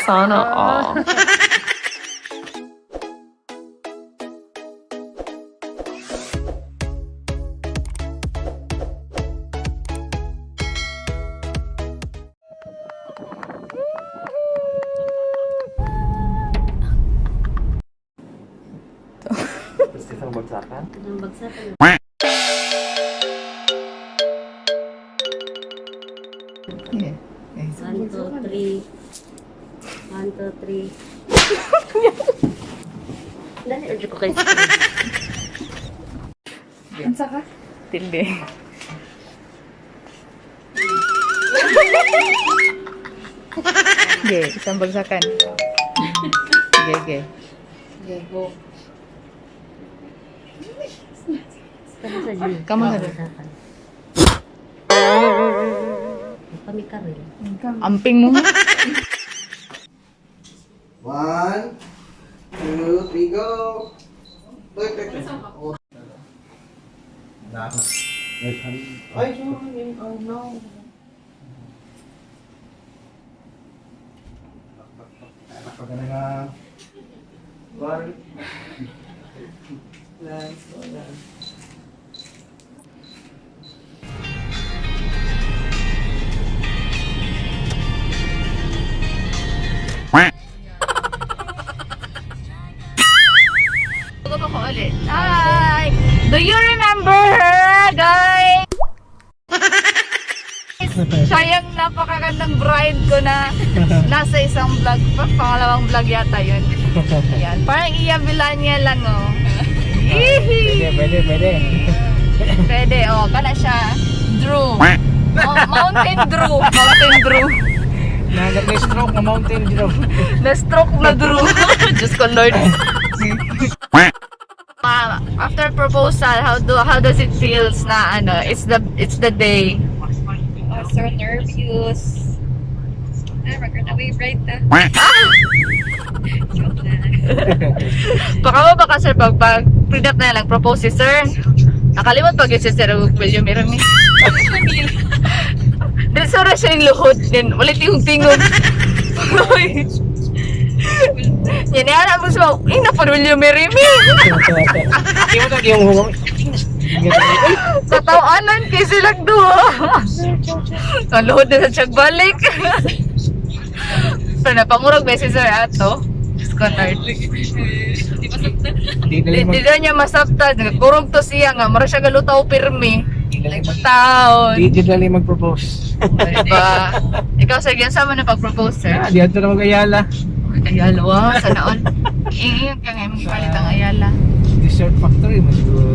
Sana all. Terus kita membagsakan. Yeah. One, two, three. One, two, three. Dali, urge ko kayo. Ansa ka? Tindi. Okay, isang bagsakan. Okay. Okay, go. Kamu saja. Kamu saja. Kami kami. Amping mo. 1, 2, 3, go! Wait. Oh. Ay, sorry. Oh, no. Napagana nga. 1. Nice. Bago ko ulit. Hi! Do you remember her, guys? Sayang napakagandang bride ko na nasa isang vlog pa. Pangalawang vlog yata yun. Ayan. Parang Iya Villania lang, oh. Pwede. Pwede, oh. Kana siya. Drew. Mountain Drew. Nanggap na stroke na mountain, Na-stroke na Drew. Diyos ko, Lord. After proposal, how does it feels na ano, it's the day. So nervous. We're gonna wave right now. Joke lang. Baka mo baka sir, pag pre-dap na lang propose si sir. Nakalimot pag si sir William Mirami. Dili sura siya yung luhod din. Walit yung tingog. Yan yan ang gusto mo. Ina pa William Mirami. Hindi mo tagi yung hungong. Sa tawanan kay silang duo. Ang luhod na sa siyang balik. Pero napangurag ba si sir ato? Diyos ko, Lord. Di na niya masabta. Kurog to siya nga. Mara siya galutaw pirmi. Taon. Di dali mag-propose. Diba? Ikaw, sir, yan sama na pag-propose, sir. Di ato na mag-ayala. Ayala, wow. Sana all. Iyon ka ngayon palit ang Ayala. Dessert factory mo siguro.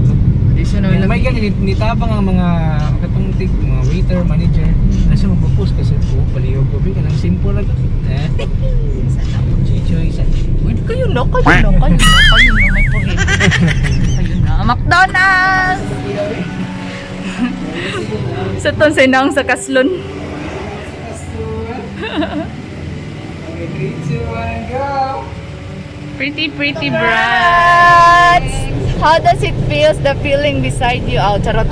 Dito na May ganyan, nitabang ang mga katungtig, mga waiter, manager. Nasa mag-propose kasi po, palihog ko. Kanang simple lang. Sana all. Chichoy, isa. Uy, kayo na. Kayo na. May puhin. Kayo na. McDonald's! Sa ton sinang sa kaslon. Okay, 3, 2, 1, go! Pretty brats! How does it feels the feeling beside you? Oh, charot.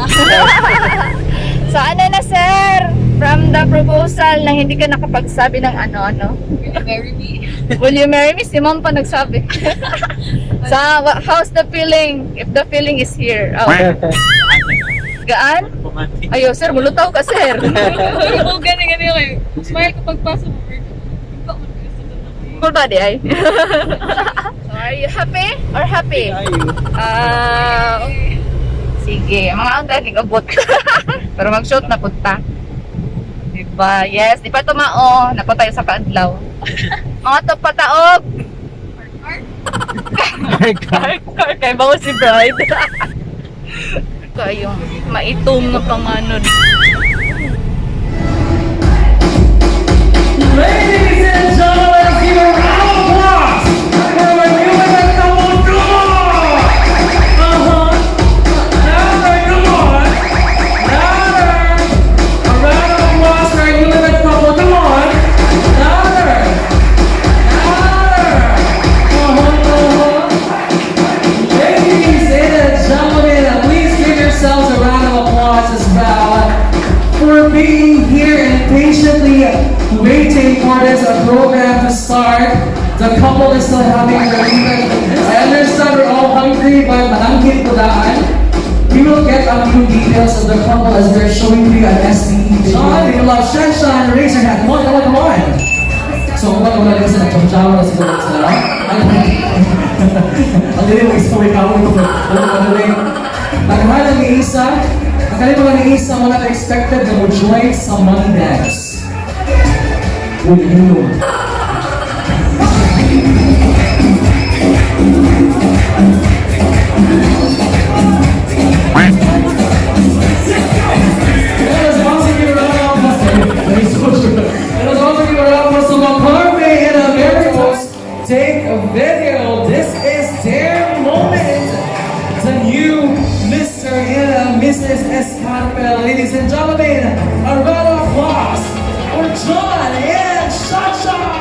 So ano na sir? From the proposal na hindi ka nakapagsabi ng ano-ano. Will you marry me? Will you marry me? Si mom pa nagsabi. So how's the feeling? If the feeling is here. Oh. Gaan? Ayo sir, mulutaw ka sir. Oo, gani kayo. Smile kapag pasok mo. Cool body ay. So are you happy or happy? Sige, mga ang galing abot. Pero mag-shoot na punta. Diba? Yes, di pa tumao. Napo tayo sa kaadlaw. Mga to pataog. Car. Kaya bago si Bride. Kayong maitong na panganod. Ladies and gentlemen, give a round of applause for the new and double door! Louder, come on! Louder! A round of applause for the new and double door! Louder! Louder! Ladies and gentlemen, please taking part in a program to start. The couple is still having their evening. I understand we're all hungry, but malangkit ko daan. We will get a few details of the couple as they're showing to you an SDE video. Sean, you love Sunshine, raise your hand. Come on, come on, come on. So, kung wala din sa nagtsamsawa na siguro sila. Ang dili mo isaway ka mo ito. Naghahan ni Isa. Nakalimutan ni Isa mo na expected na mo-join sa money dance. Uy, yun. Take a video. This is their moment. The new Mr. and Mrs. Escarpel. Ladies and gentlemen, a round of applause for John and Shasha.